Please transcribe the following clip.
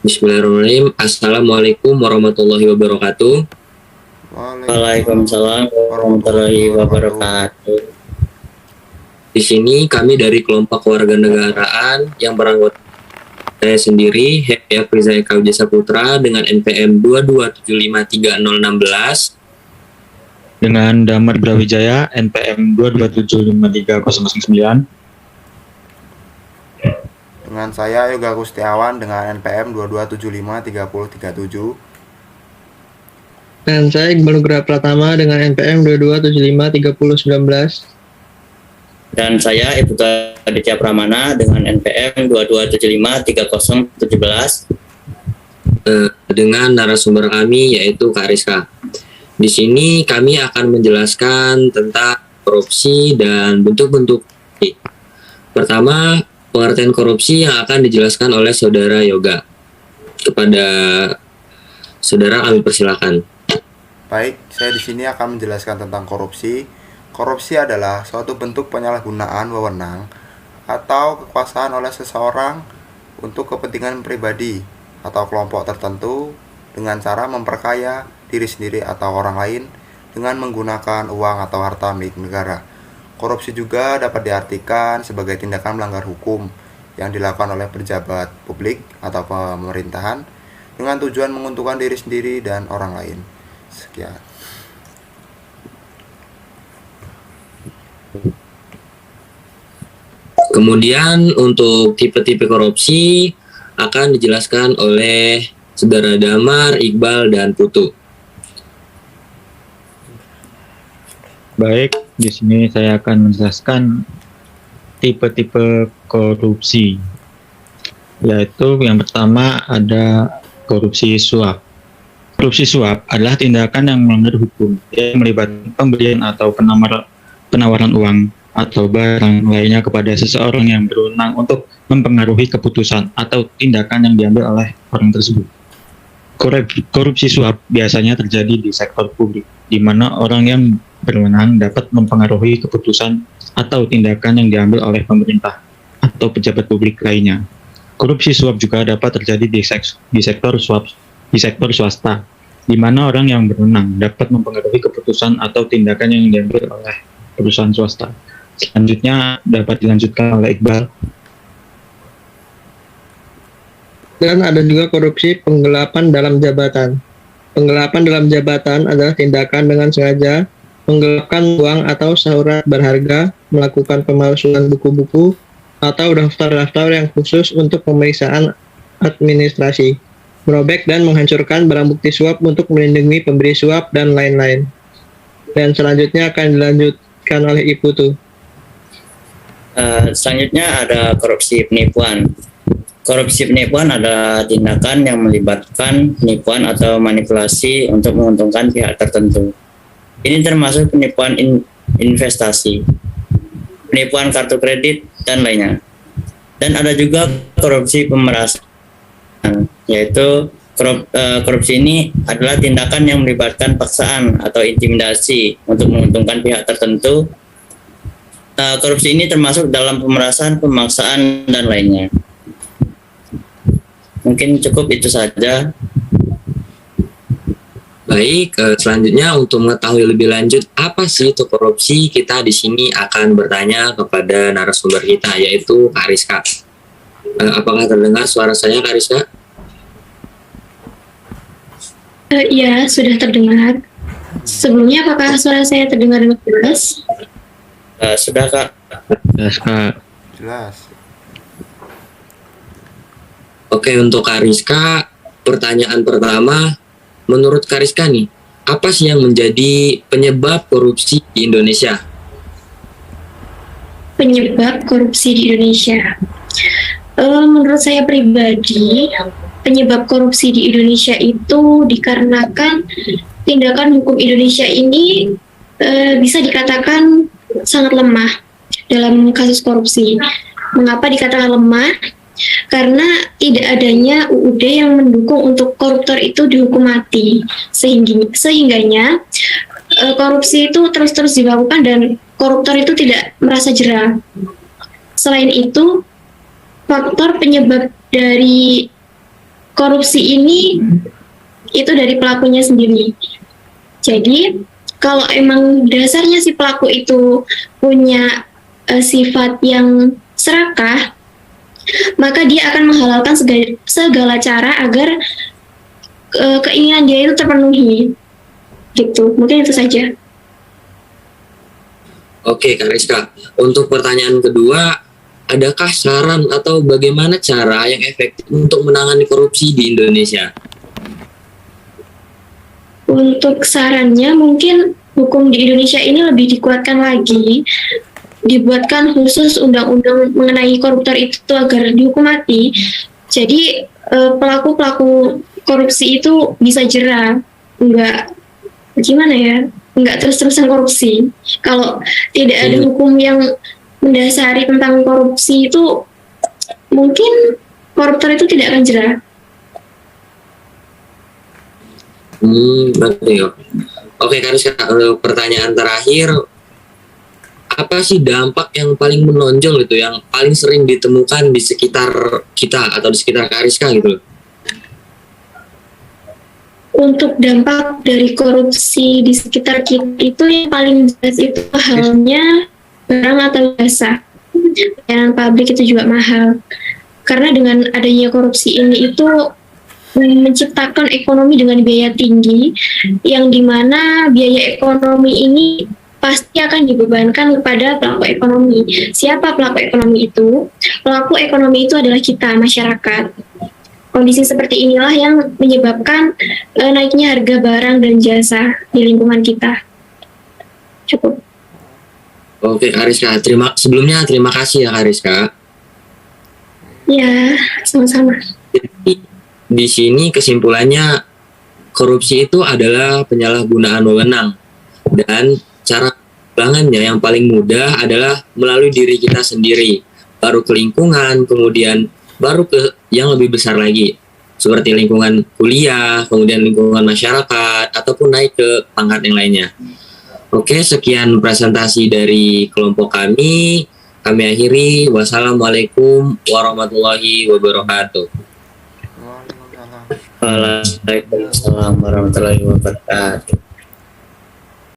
Bismillahirrahmanirrahim. Assalamualaikum warahmatullahi wabarakatuh. Waalaikumsalam warahmatullahi wabarakatuh. Di sini kami dari kelompok kewarganegaraan yang beranggotakan saya sendiri, Happy Afriza Eka Wijaya Saputra dengan NPM 227530016 dengan Damar Brawijaya NPM 2275309 dengan saya Yoga Gustiawan dengan NPM 22753037 dan saya Iqbal Nugraha Pratama dengan NPM 22753019 Dan saya Iputra Aditya Pramana dengan NPM 22753017 dengan narasumber kami yaitu Kak Rizka. Di sini kami akan menjelaskan tentang korupsi dan bentuk-bentuk korupsi. Pertama, pengertian korupsi yang akan dijelaskan oleh Saudara Yoga. Kepada Saudara kami persilakan. Baik, saya di sini akan menjelaskan tentang korupsi. Korupsi adalah suatu bentuk penyalahgunaan wewenang atau kekuasaan oleh seseorang untuk kepentingan pribadi atau kelompok tertentu dengan cara memperkaya diri sendiri atau orang lain dengan menggunakan uang atau harta milik negara. Korupsi juga dapat diartikan sebagai tindakan melanggar hukum yang dilakukan oleh pejabat publik atau pemerintahan dengan tujuan menguntungkan diri sendiri dan orang lain. Sekian. Kemudian untuk tipe-tipe korupsi akan dijelaskan oleh Saudara Damar, Iqbal, dan Putu. Baik, di sini saya akan menjelaskan tipe-tipe korupsi. Yaitu yang pertama ada korupsi suap. Korupsi suap adalah tindakan yang melanggar hukum yang melibatkan pemberian atau penawaran uang atau barang lainnya kepada seseorang yang berwenang untuk mempengaruhi keputusan atau tindakan yang diambil oleh orang tersebut. Korupsi suap biasanya terjadi di sektor publik, di mana orang yang berwenang dapat mempengaruhi keputusan atau tindakan yang diambil oleh pemerintah atau pejabat publik lainnya. Korupsi suap juga dapat terjadi di sektor swasta, di mana orang yang berwenang dapat mempengaruhi keputusan atau tindakan yang diambil oleh perusahaan swasta. Selanjutnya dapat dilanjutkan oleh Iqbal. Dan ada juga korupsi penggelapan dalam jabatan. Penggelapan dalam jabatan adalah tindakan dengan sengaja menggelapkan uang atau surat berharga, melakukan pemalsuan buku-buku, atau daftar-daftar yang khusus untuk pemeriksaan administrasi, merobek dan menghancurkan barang bukti suap untuk melindungi pemberi suap, dan lain-lain. Dan selanjutnya akan dilanjutkan oleh Ibu tuh. Selanjutnya ada korupsi penipuan. Korupsi penipuan adalah tindakan yang melibatkan penipuan atau manipulasi untuk menguntungkan pihak tertentu. Ini termasuk penipuan investasi, penipuan kartu kredit, dan lainnya. Dan ada juga korupsi pemerasan, yaitu korupsi ini adalah tindakan yang melibatkan paksaan atau intimidasi untuk menguntungkan pihak tertentu. Korupsi ini termasuk dalam pemerasan, pemaksaan, dan lainnya. Mungkin cukup itu saja. Baik, selanjutnya untuk mengetahui lebih lanjut apa sih itu korupsi, kita di sini akan bertanya kepada narasumber kita yaitu Kak Rizka. Apakah terdengar suara saya, Kak Rizka? Iya, sudah terdengar. Sebelumnya apakah suara saya terdengar dengan jelas? Sudah, Kak. Jelas. Oke, untuk Kak Rizka, pertanyaan pertama, menurut Kak Rizka nih, apa sih yang menjadi penyebab korupsi di Indonesia? Penyebab korupsi di Indonesia. Menurut saya pribadi, penyebab korupsi di Indonesia itu dikarenakan tindakan hukum Indonesia ini bisa dikatakan sangat lemah dalam kasus korupsi. Mengapa dikatakan lemah? Karena tidak adanya UUD yang mendukung untuk koruptor itu dihukum mati, sehingganya korupsi itu terus-terus dilakukan dan koruptor itu tidak merasa jera. Selain itu, faktor penyebab dari korupsi ini itu dari pelakunya sendiri. Jadi kalau emang dasarnya si pelaku itu punya sifat yang serakah, maka dia akan menghalalkan segala cara agar keinginan dia itu terpenuhi. Gitu, mungkin itu saja. Oke, Kak Rizka. Untuk pertanyaan kedua, adakah saran atau bagaimana cara yang efektif untuk menangani korupsi di Indonesia? Untuk sarannya mungkin hukum di Indonesia ini lebih dikuatkan lagi, dibuatkan khusus undang-undang mengenai koruptor itu agar dihukum mati. Jadi pelaku-pelaku korupsi itu bisa jera, enggak gimana ya, enggak terus-terusan korupsi. Kalau tidak ada hukum yang mendasari tentang korupsi itu, mungkin koruptor itu tidak akan jera. Berarti ya. Oke, Kak Rizka, untuk pertanyaan terakhir, apa sih dampak yang paling menonjol itu, yang paling sering ditemukan di sekitar kita atau di sekitar Kak Rizka gitu? Untuk dampak dari korupsi di sekitar kita itu yang paling jelas itu halnya barang atau jasa. Pelayanan publik itu juga mahal. Karena dengan adanya korupsi ini itu menciptakan ekonomi dengan biaya tinggi, yang dimana biaya ekonomi ini pasti akan dibebankan kepada pelaku ekonomi. Siapa pelaku ekonomi itu? Pelaku ekonomi itu adalah kita, masyarakat. Kondisi seperti inilah yang menyebabkan naiknya harga barang dan jasa di lingkungan kita. Cukup. Oke, Kak Rizka. Sebelumnya terima kasih ya, Kak Rizka. Ya, sama-sama. Jadi, di sini kesimpulannya, korupsi itu adalah penyalahgunaan wewenang, dan cara penanggulangannya yang paling mudah adalah melalui diri kita sendiri, baru ke lingkungan, kemudian baru ke yang lebih besar lagi, seperti lingkungan kuliah, kemudian lingkungan masyarakat, ataupun naik ke pangkat yang lainnya. Oke, sekian presentasi dari kelompok kami. Kami akhiri. Wassalamualaikum warahmatullahi wabarakatuh. Waalaikumsalam warahmatullahi wabarakatuh.